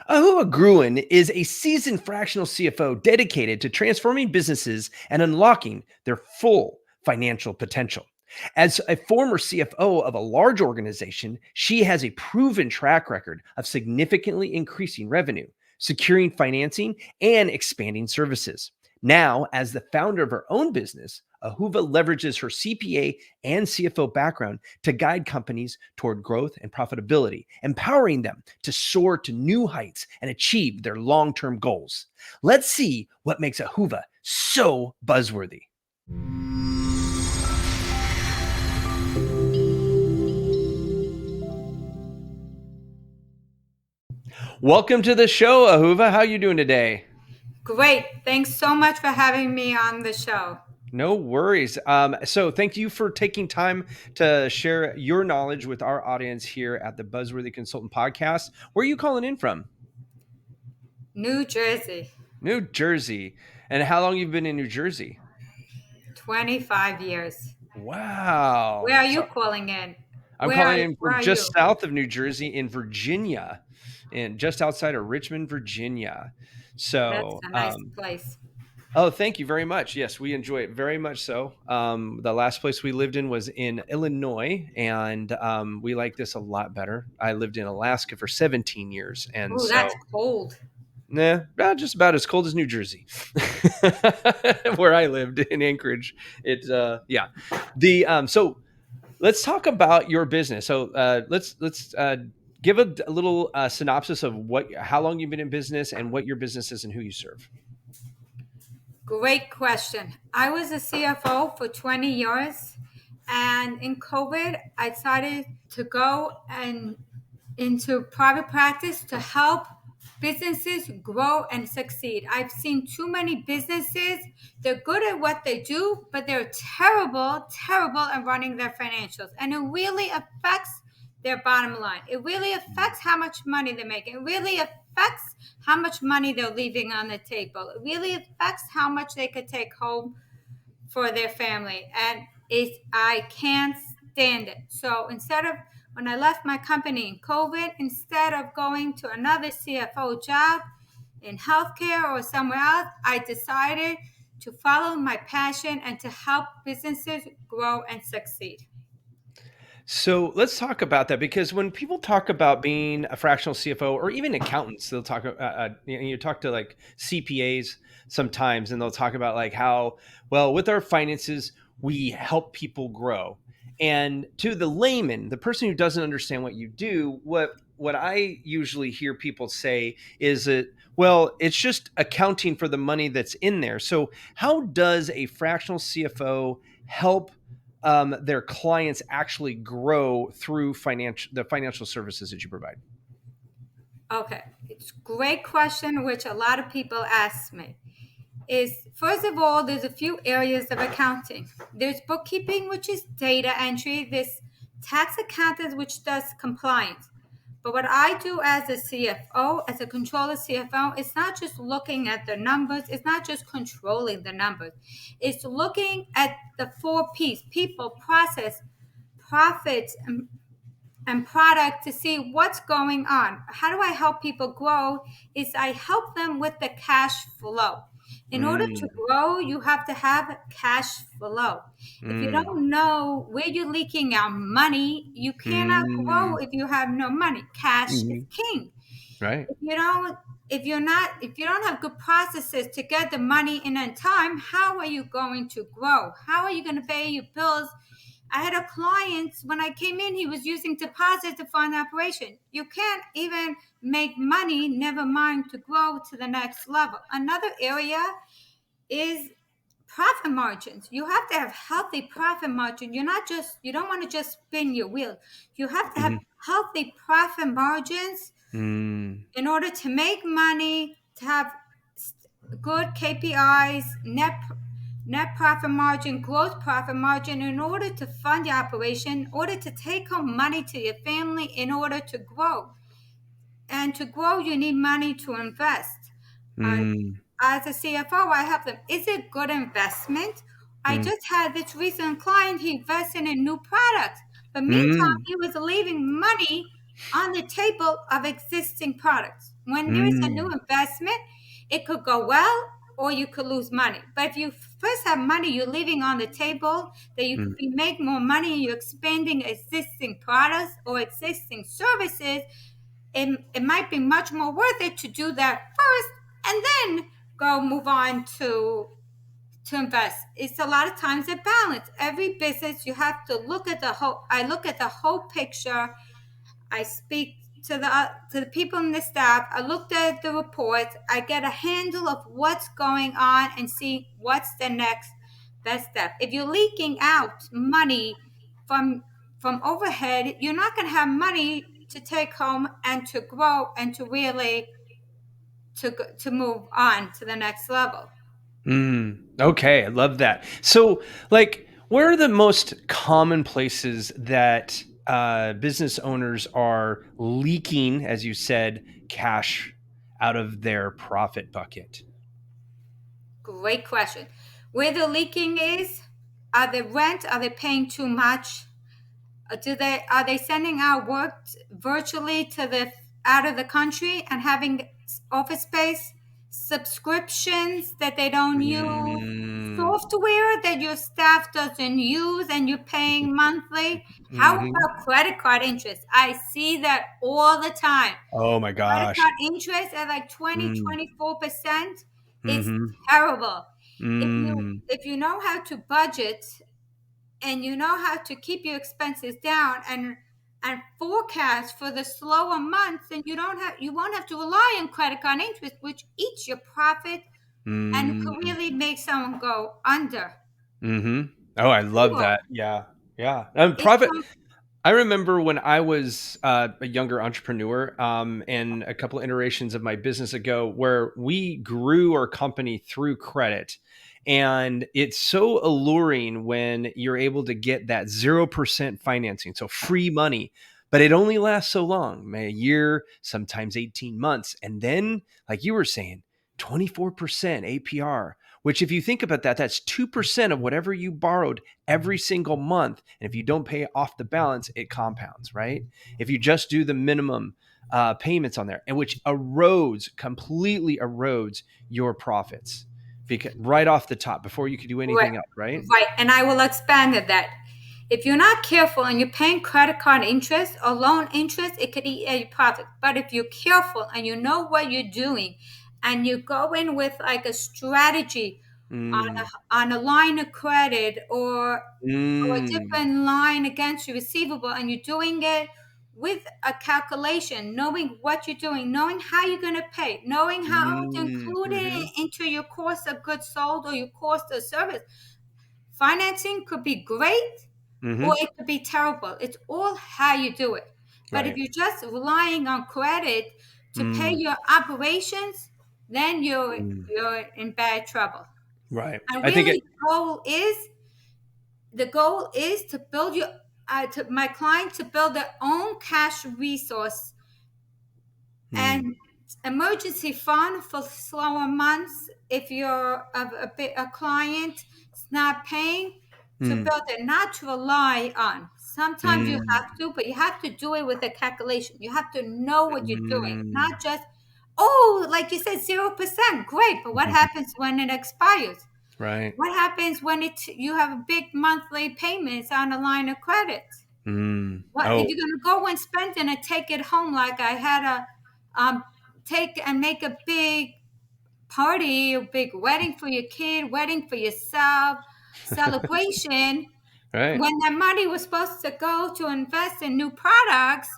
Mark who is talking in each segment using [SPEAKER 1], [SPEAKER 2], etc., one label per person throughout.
[SPEAKER 1] Ahuva Gruen is a seasoned fractional CFO dedicated to transforming businesses and unlocking their full financial potential. As a former CFO of a large organization, she has a proven track record of significantly increasing revenue, securing financing, and expanding services. Now, as the founder of her own business, Ahuva leverages her CPA and CFO background to guide companies toward growth and profitability, empowering them to soar to new heights and achieve their long-term goals. Let's see what makes Ahuva so buzzworthy. Welcome to the show, Ahuva. How are you doing today?
[SPEAKER 2] Great. Thanks so much for having me on the show.
[SPEAKER 1] No worries. So thank you for taking time to share your knowledge with our audience here at the Buzzworthy Consultant Podcast. Where are you calling in from?
[SPEAKER 2] New Jersey,
[SPEAKER 1] New Jersey. And how long you've been in New Jersey?
[SPEAKER 2] 25 years.
[SPEAKER 1] Wow.
[SPEAKER 2] Where are you
[SPEAKER 1] So
[SPEAKER 2] calling in?
[SPEAKER 1] I'm calling in
[SPEAKER 2] Where
[SPEAKER 1] from
[SPEAKER 2] are
[SPEAKER 1] just
[SPEAKER 2] you?
[SPEAKER 1] south of New Jersey in Virginia, and just outside of Richmond, Virginia.
[SPEAKER 2] That's
[SPEAKER 1] So,
[SPEAKER 2] a nice place.
[SPEAKER 1] oh, thank you very much. Yes, we enjoy it very much so. The last place we lived in was in Illinois, and we like this a lot better. I lived in Alaska for 17 years, and
[SPEAKER 2] Oh, that's
[SPEAKER 1] so
[SPEAKER 2] cold.
[SPEAKER 1] just about as cold as New Jersey, where I lived in Anchorage. It's yeah. The so let's talk about your business. So let's give a little synopsis of how long you've been in business and what your business is and who you serve.
[SPEAKER 2] Great question. I was a CFO for 20 years, and in COVID, I decided to go and into private practice to help businesses grow and succeed. I've seen too many businesses, they're good at what they do, but they're terrible at running their financials. And it really affects their bottom line. It really affects how much money they're making. It really affects how much money they're leaving on the table. It really affects how much they could take home for their family. And I can't stand it. So when I left my company in COVID, instead of going to another CFO job in healthcare or somewhere else, I decided to follow my passion and to help businesses grow and succeed.
[SPEAKER 1] So let's talk about that, because when people talk about being a fractional CFO or even accountants, they'll talk. You talk to like CPAs sometimes, and they'll talk about like how well with our finances we help people grow. And to the layman, the person who doesn't understand what you do, what I usually hear people say is that, well, it's just accounting for the money that's in there. So how does a fractional CFO help their clients actually grow through the financial services that you provide?
[SPEAKER 2] Okay, it's a great question, which a lot of people ask me. Is first of all, there's a few areas of accounting. There's bookkeeping, which is data entry. There's tax accountant, which does compliance. But what I do as a CFO, as a controller CFO, it's not just looking at the numbers. It's not just controlling the numbers. It's looking at the 4 P's: people, process, profits, and product, to see what's going on. How do I help people grow? Is I help them with the cash flow. In order to
[SPEAKER 1] Mm,
[SPEAKER 2] grow, you have to have cash flow. If you
[SPEAKER 1] mm,
[SPEAKER 2] don't know where you're leaking out money, you cannot grow
[SPEAKER 1] mm,
[SPEAKER 2] if you have no money. Cash is
[SPEAKER 1] mhm.
[SPEAKER 2] king.
[SPEAKER 1] Right.
[SPEAKER 2] If you don't if you don't have good processes to get the money in on time, how are you going to grow? How are you going to pay your bills? I had a client when I came in, he was using deposits to fund the operation. You can't even make money, never mind to grow to the next level. Another area is profit margins. You have to have healthy profit margin. You don't want to just spin your wheel. You have to have
[SPEAKER 1] Mhm.
[SPEAKER 2] healthy profit margins
[SPEAKER 1] Mm,
[SPEAKER 2] in order to make money, to have good KPIs, net profit margin, gross profit margin, in order to fund your operation, in order to take home money to your family, in order to grow. And to grow, you need money to invest. Uh,
[SPEAKER 1] mm,
[SPEAKER 2] as a CFO, I help them. Is it good investment? I
[SPEAKER 1] mm,
[SPEAKER 2] just had this recent client, he invested in new products. But meantime,
[SPEAKER 1] mm.
[SPEAKER 2] he was leaving money on the table of existing products. When there is a new
[SPEAKER 1] Mm,
[SPEAKER 2] investment, it could go well or you could lose money. But if you first have money you're leaving on the table, that you
[SPEAKER 1] mm,
[SPEAKER 2] make more money and you're expanding existing products or existing services, it might be much more worth it to do that first and then go move on to invest. It's a lot of times a balance. Every business you have to look at the whole. I look at the whole picture. I speak to the people in the staff. I looked at the reports. I get a handle of what's going on and see what's the next best step. If you're leaking out money from from overhead, you're not going to have money to take home and to grow and to really to move on to the next level.
[SPEAKER 1] okay, I love that. So, like, where are the most common places that business owners are leaking, as you said, cash out of their profit bucket?
[SPEAKER 2] Great question. Where the leaking is, are they rent? Are they paying too much? Do they are they sending out work virtually to the out of the country and having office space, subscriptions that they don't use,
[SPEAKER 1] Mm,
[SPEAKER 2] software that your staff doesn't use and you're paying monthly? How
[SPEAKER 1] hmm.
[SPEAKER 2] about credit card interest? I see that all the time.
[SPEAKER 1] Oh my
[SPEAKER 2] Credit
[SPEAKER 1] gosh.
[SPEAKER 2] card interest at like 20,
[SPEAKER 1] Mm,
[SPEAKER 2] 24%. It's
[SPEAKER 1] hmm.
[SPEAKER 2] terrible.
[SPEAKER 1] Mm,
[SPEAKER 2] If you know how to budget and you know how to keep your expenses down and forecast for the slower months, then you won't have to rely on credit card interest, which eats your profit and could
[SPEAKER 1] mm,
[SPEAKER 2] really make someone go under.
[SPEAKER 1] hmm. Oh, I love
[SPEAKER 2] Cool.
[SPEAKER 1] that. Yeah. Yeah.
[SPEAKER 2] It's
[SPEAKER 1] Profit. I remember when I was a younger entrepreneur, and a couple of iterations of my business ago, where we grew our company through credit. And it's so alluring when you're able to get that 0% financing, so free money, but it only lasts so long, a year, sometimes 18 months. And then, like you were saying, 24% APR, which if you think about that, that's 2% of whatever you borrowed every single month. And if you don't pay off the balance, it compounds, right? If you just do the minimum payments on there, and which completely erodes your profits because right off the top before you could do
[SPEAKER 2] right,
[SPEAKER 1] anything else, right?
[SPEAKER 2] right. And I will expand on that. If you're not careful and you're paying credit card interest or loan interest, it could eat your profit. But if you're careful and you know what you're doing and you go in with like a strategy
[SPEAKER 1] Mm,
[SPEAKER 2] on a line of credit or a
[SPEAKER 1] mm,
[SPEAKER 2] different line against your receivable and you're doing it with a calculation, knowing what you're doing, knowing how you're going to pay, knowing how to include
[SPEAKER 1] mm-hmm,
[SPEAKER 2] it into your cost of goods sold or your cost of service. Financing could be great or
[SPEAKER 1] mm-hmm,
[SPEAKER 2] it could be terrible. It's all how you do it. But if
[SPEAKER 1] right.
[SPEAKER 2] you're just relying on credit to pay
[SPEAKER 1] Mm,
[SPEAKER 2] your operations, then
[SPEAKER 1] mm,
[SPEAKER 2] you're in bad trouble.
[SPEAKER 1] right.
[SPEAKER 2] And
[SPEAKER 1] I think it.
[SPEAKER 2] really, the goal is to build your to my client to build their own cash resource
[SPEAKER 1] Mm,
[SPEAKER 2] and emergency fund for slower months if you're a client is not paying, to
[SPEAKER 1] mm,
[SPEAKER 2] build it, not to rely on. Sometimes you
[SPEAKER 1] mm,
[SPEAKER 2] have to, but you have to do it with a calculation. You have to know what you're doing,
[SPEAKER 1] mm.
[SPEAKER 2] not just, oh, like you said, 0%, great, but what happens when it expires?
[SPEAKER 1] Right.
[SPEAKER 2] What happens when you have big monthly payments on a line of credit?
[SPEAKER 1] Mm.
[SPEAKER 2] What if
[SPEAKER 1] Oh,
[SPEAKER 2] you're going to go and spend it and take it home? Like I had a take and make a big party, a big wedding for your kid, wedding for yourself, celebration.
[SPEAKER 1] right.
[SPEAKER 2] When that money was supposed to go to invest in new products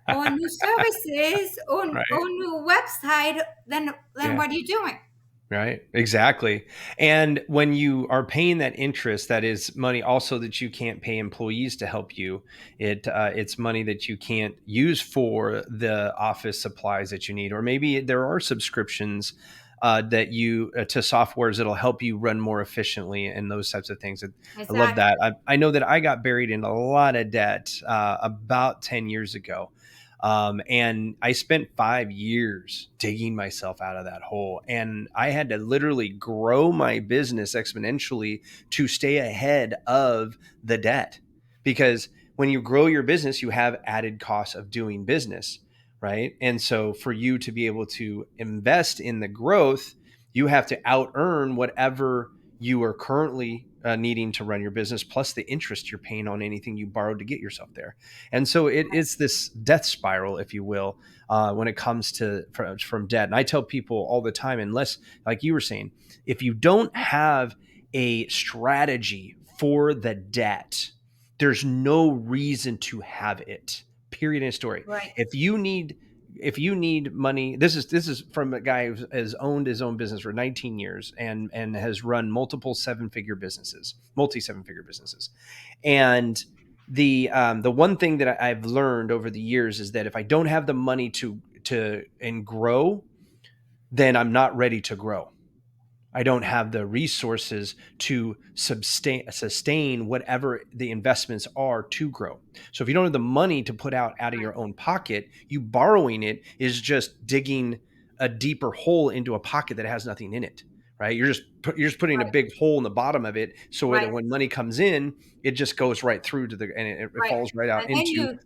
[SPEAKER 2] or new services or
[SPEAKER 1] Right.
[SPEAKER 2] new website, then
[SPEAKER 1] Yeah.
[SPEAKER 2] what are you doing?
[SPEAKER 1] Right. Exactly. And when you are paying that interest, that is money also that you can't pay employees to help you. It's money that you can't use for the office supplies that you need, or maybe there are subscriptions that you to softwares that'll help you run more efficiently and those types of things. I love
[SPEAKER 2] Exactly.
[SPEAKER 1] that. I know that I got buried in a lot of debt about 10 years ago. And I spent 5 years digging myself out of that hole. And I had to literally grow my business exponentially to stay ahead of the debt. Because when you grow your business, you have added costs of doing business, right? And so for you to be able to invest in the growth, you have to out earn whatever you are currently needing to run your business, plus the interest you're paying on anything you borrowed to get yourself there. And so it is this death spiral, if you will, when it comes to from debt. And I tell people all the time, unless, like you were saying, if you don't have a strategy for the debt, there's no reason to have it. Period. In a story.
[SPEAKER 2] Right.
[SPEAKER 1] If you need money, this is from a guy who has owned his own business for 19 years and has run multiple seven-figure businesses, multi seven-figure businesses. And the one thing that I've learned over the years is that if I don't have the money to and grow, then I'm not ready to grow. I don't have the resources to sustain whatever the investments are to grow. So if you don't have the money to put out of your own pocket, you borrowing it is just digging a deeper hole into a pocket that has nothing in it, right? You're just putting a
[SPEAKER 2] Right.
[SPEAKER 1] big hole in the bottom of it, so that
[SPEAKER 2] Right.
[SPEAKER 1] when money comes in, it just goes right through to it
[SPEAKER 2] Right.
[SPEAKER 1] falls right out
[SPEAKER 2] And then
[SPEAKER 1] into.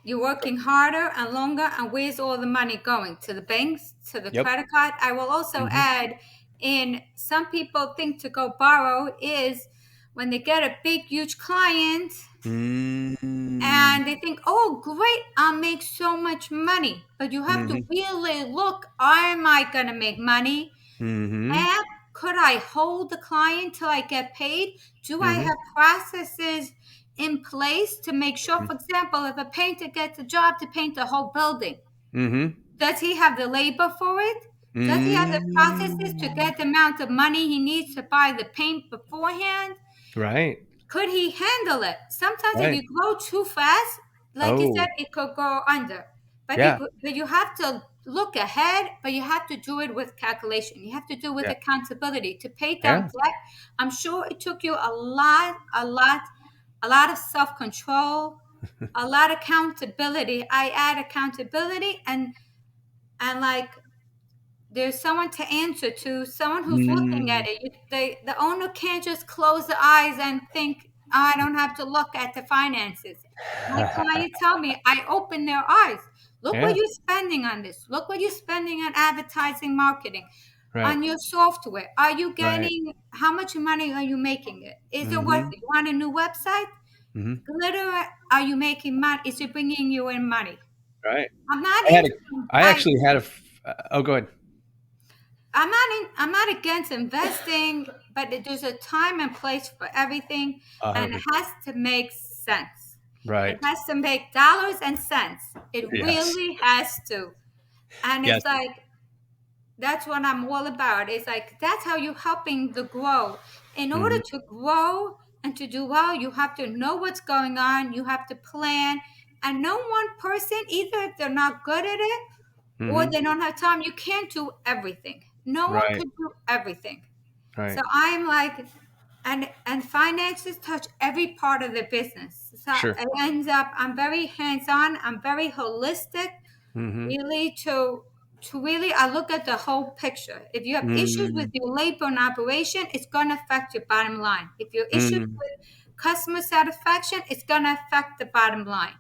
[SPEAKER 2] you're working harder and longer, and where's all the money going? To the banks, to the
[SPEAKER 1] Yep.
[SPEAKER 2] credit card? I will also
[SPEAKER 1] Mm-hmm.
[SPEAKER 2] add in, some people think to go borrow is when they get a big, huge client
[SPEAKER 1] Mm-hmm.
[SPEAKER 2] and they think, oh, great, I'll make so much money. But you have to really look, am I going to make money?
[SPEAKER 1] Mm-hmm.
[SPEAKER 2] And could I hold the client till I get paid? Do I
[SPEAKER 1] Mm-hmm.
[SPEAKER 2] have processes in place to make sure, for example, if a painter gets a job to paint the whole building,
[SPEAKER 1] Mm-hmm.
[SPEAKER 2] does he have the labor for it? Does he have the processes to
[SPEAKER 1] Mm-hmm.
[SPEAKER 2] get the amount of money he needs to buy the paint beforehand?
[SPEAKER 1] Right.
[SPEAKER 2] Could he handle it? Sometimes if
[SPEAKER 1] Right.
[SPEAKER 2] you grow too fast, like you said,
[SPEAKER 1] Oh,
[SPEAKER 2] it could go under.
[SPEAKER 1] yeah.
[SPEAKER 2] But you have to look ahead, but you have to do it with calculation. You have to do it with
[SPEAKER 1] Yeah.
[SPEAKER 2] accountability to pay down
[SPEAKER 1] Yeah.
[SPEAKER 2] debt. I'm sure it took you a lot of self-control, a lot of accountability. I add accountability and like there's someone to answer to, someone who's looking at
[SPEAKER 1] Mm.
[SPEAKER 2] it. The owner can't just close the eyes and think, "Oh, I don't have to look at the finances." My clients tell me, I open their eyes. Look what
[SPEAKER 1] Yeah.
[SPEAKER 2] you're spending on this. Look what you're spending on advertising, marketing,
[SPEAKER 1] Right.
[SPEAKER 2] on your software. Are you
[SPEAKER 1] Right.
[SPEAKER 2] getting, how much money are you making it? Is it worth
[SPEAKER 1] Mm-hmm.
[SPEAKER 2] it? You want a new website?
[SPEAKER 1] Mm-hmm.
[SPEAKER 2] Literally, are you making money? Is it bringing you in money?
[SPEAKER 1] Right.
[SPEAKER 2] I'm not
[SPEAKER 1] I had a.
[SPEAKER 2] into,
[SPEAKER 1] I
[SPEAKER 2] I
[SPEAKER 1] actually had a. Oh, go ahead.
[SPEAKER 2] I'm not against investing, but there's a time and place for everything, and it
[SPEAKER 1] 100%.
[SPEAKER 2] has to make sense. It
[SPEAKER 1] Right.
[SPEAKER 2] has to make dollars and cents. It
[SPEAKER 1] Yes.
[SPEAKER 2] really has to. And
[SPEAKER 1] Yes.
[SPEAKER 2] it's like, that's what I'm all about. It's like, that's how you're helping the grow. In order
[SPEAKER 1] Mm-hmm.
[SPEAKER 2] to grow and to do well, you have to know what's going on. You have to plan. And no one person, either if they're not good at it or
[SPEAKER 1] Mm-hmm.
[SPEAKER 2] they don't have time, you can't do everything. No one
[SPEAKER 1] Right.
[SPEAKER 2] can do everything. So
[SPEAKER 1] Right.
[SPEAKER 2] I'm like, and finances touch every part of the business. So
[SPEAKER 1] Sure.
[SPEAKER 2] it ends up, I'm very hands-on, I'm very holistic,
[SPEAKER 1] Mm-hmm.
[SPEAKER 2] really to really, I look at the whole picture. If you have issues with
[SPEAKER 1] Mm-hmm.
[SPEAKER 2] your labor and operation, it's gonna affect your bottom line. If you're issues
[SPEAKER 1] Mm-hmm.
[SPEAKER 2] with customer satisfaction, it's gonna affect the bottom line.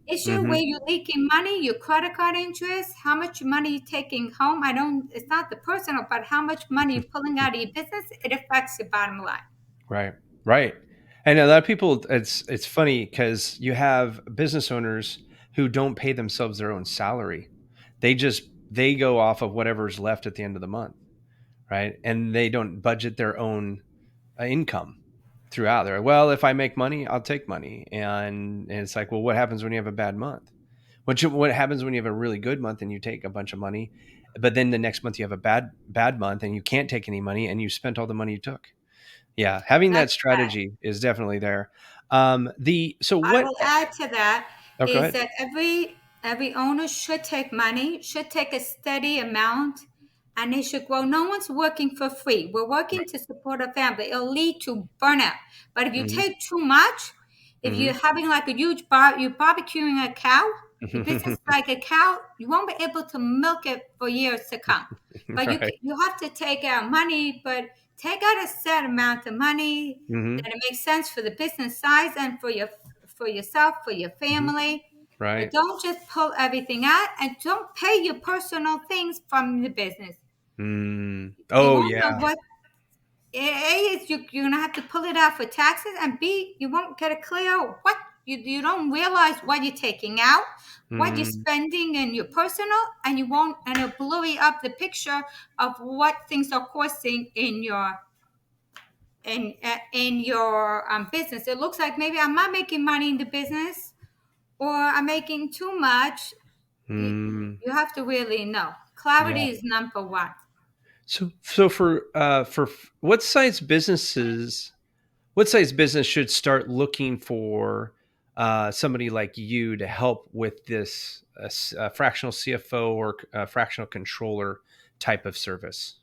[SPEAKER 2] Issue
[SPEAKER 1] Mm-hmm.
[SPEAKER 2] where you're leaking money, your credit card interest, how much money you're taking home. It's not the personal, but how much money you're pulling out of your business, it affects your bottom line.
[SPEAKER 1] Right. Right. And a lot of people, it's funny because you have business owners who don't pay themselves their own salary. They go off of whatever's left at the end of the month, right? And they don't budget their own income throughout there. Well, if I make money, I'll take money. And it's like, well, what happens when you have a bad month? What happens when you have a really good month and you take a bunch of money, but then the next month you have a bad month and you can't take any money and you spent all the money you took. Yeah, having that
[SPEAKER 2] That's bad.
[SPEAKER 1] strategy is definitely there. The so
[SPEAKER 2] I
[SPEAKER 1] what?
[SPEAKER 2] will add to that
[SPEAKER 1] Oh, go
[SPEAKER 2] is
[SPEAKER 1] ahead.
[SPEAKER 2] that every owner should take money, should take a steady amount, and they should grow. No one's working for free. We're working
[SPEAKER 1] Right.
[SPEAKER 2] to support a family. It'll lead to burnout. But if you
[SPEAKER 1] Mm-hmm.
[SPEAKER 2] take too much, if
[SPEAKER 1] Mm-hmm.
[SPEAKER 2] you're having like a huge you're barbecuing a cow, your business is like a cow, you won't be able to milk it for years to come. But
[SPEAKER 1] Right.
[SPEAKER 2] you have to take out money, but take out a set amount of money
[SPEAKER 1] Mm-hmm.
[SPEAKER 2] that it makes sense for the business size and for yourself, for your
[SPEAKER 1] Mm-hmm.
[SPEAKER 2] family. But
[SPEAKER 1] Right.
[SPEAKER 2] don't just pull everything out, and don't pay your personal things from the business. You
[SPEAKER 1] Oh,
[SPEAKER 2] won't know
[SPEAKER 1] yeah.
[SPEAKER 2] what A is you're gonna have to pull it out for taxes, and B, you won't get a clear what you don't realize what you're taking out, what you're
[SPEAKER 1] Mm,
[SPEAKER 2] spending in your personal, and you won't, and it'll blurry up the picture of what things are costing in your business. It looks like maybe I'm not making money in the business, or I'm making too much. You,
[SPEAKER 1] mm,
[SPEAKER 2] you have to really know.
[SPEAKER 1] yeah.
[SPEAKER 2] Clarity is number one.
[SPEAKER 1] So what size business should start looking for somebody like you to help with this fractional CFO or fractional controller type of service?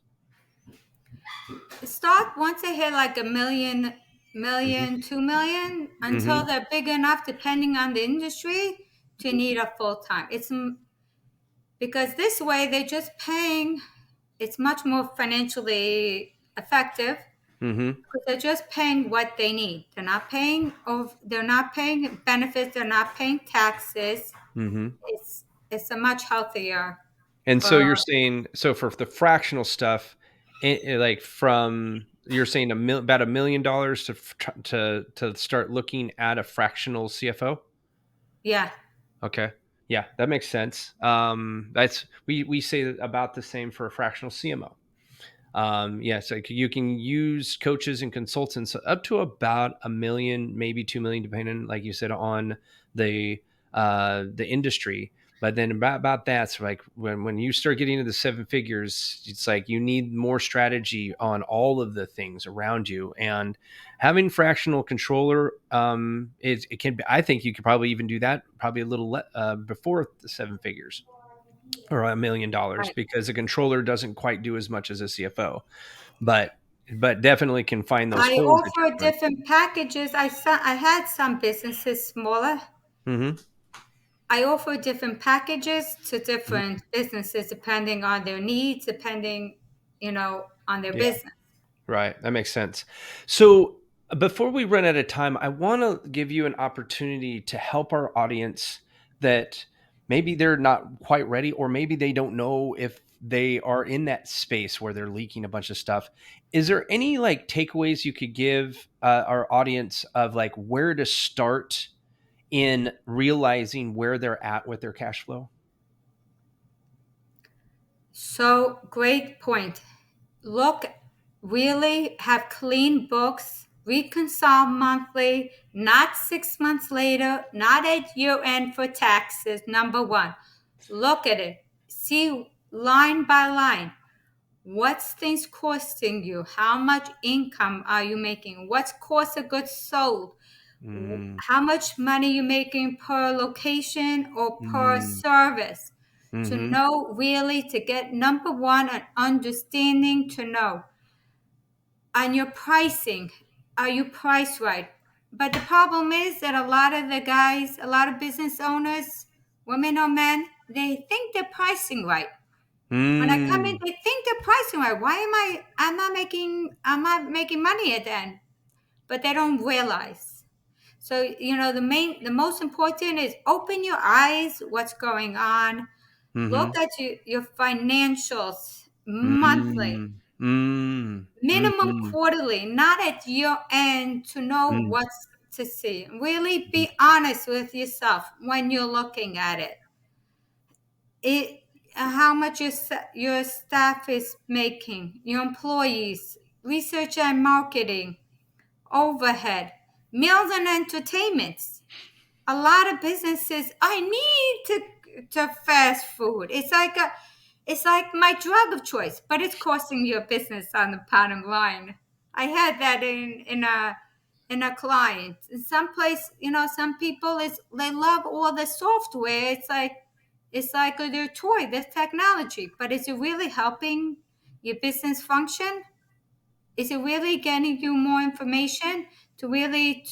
[SPEAKER 2] Start once they hit like a million,
[SPEAKER 1] Hmm.
[SPEAKER 2] 2 million, until
[SPEAKER 1] Hmm.
[SPEAKER 2] they're big enough, depending on the industry, to need a full time. Because this way they're just paying. It's much more financially effective
[SPEAKER 1] Hmm.
[SPEAKER 2] because they're just paying what they need. They're not paying benefits. They're not paying taxes.
[SPEAKER 1] Hmm.
[SPEAKER 2] It's a much healthier.
[SPEAKER 1] And so
[SPEAKER 2] Uh,
[SPEAKER 1] you're saying, so for the fractional stuff, like from you're saying about $1 million to start looking at a fractional CFO.
[SPEAKER 2] yeah.
[SPEAKER 1] Okay. Yeah, that makes sense. That's we say about the same for a fractional CMO. Yeah, so you can use coaches and consultants up to about 1 million, maybe 2 million, depending, like you said, on the industry. But then about that's like when you start getting into the seven figures, it's like you need more strategy on all of the things around you. And having fractional controller, it can be. I think you could probably even do that probably a little before the seven figures or $1 million,
[SPEAKER 2] Right.
[SPEAKER 1] because a controller doesn't quite do as much as a CFO, but definitely can find those
[SPEAKER 2] I
[SPEAKER 1] holes that
[SPEAKER 2] offer
[SPEAKER 1] you're
[SPEAKER 2] different packages. I had some businesses smaller.
[SPEAKER 1] running.
[SPEAKER 2] I offer different packages to
[SPEAKER 1] Hmm.
[SPEAKER 2] different businesses depending on their needs, depending, on their
[SPEAKER 1] Yeah,
[SPEAKER 2] business.
[SPEAKER 1] right. That makes sense. So before we run out of time, I want to give you an opportunity to help our audience that maybe they're not quite ready, or maybe they don't know if they are in that space where they're leaking a bunch of stuff. Is there any like takeaways you could give our audience of like where to start in realizing where they're at with their cash flow?
[SPEAKER 2] So, great point. Look, really have clean books, reconcile monthly, not 6 months later, not at year end for taxes. Number one, look at it, see line by line. What's things costing you? How much income are you making? What's cost of goods sold?
[SPEAKER 1] Mm,
[SPEAKER 2] How much money you making per location or per
[SPEAKER 1] mm,
[SPEAKER 2] service? To
[SPEAKER 1] mm-hmm,
[SPEAKER 2] know really, to get number one, an understanding, to know on your pricing. Are you priced right? But the problem is that a lot of business owners, women or men, they think they're pricing right. When I come in,
[SPEAKER 1] mm,
[SPEAKER 2] they think they're pricing right. Why am I? I'm not making money at the end, but they don't realize. So the most important is open your eyes. What's going on?
[SPEAKER 1] mm-hmm,
[SPEAKER 2] Look at your financials monthly,
[SPEAKER 1] mm, mm,
[SPEAKER 2] minimum
[SPEAKER 1] mm-hmm,
[SPEAKER 2] quarterly, not at year end, to know
[SPEAKER 1] mm,
[SPEAKER 2] what's to see. Really be honest with yourself when you're looking at it. It how much your staff is making, your employees, research and marketing, overhead, meals and entertainments. A lot of businesses, I need to fast food. It's like my drug of choice, but it's costing your business on the bottom line. I had that in a client. In some place, some people is they love all the software. It's like their toy, their technology. But is it really helping your business function? Is it really getting you more information to really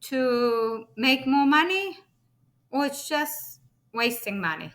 [SPEAKER 2] to make more money, or it's just wasting money?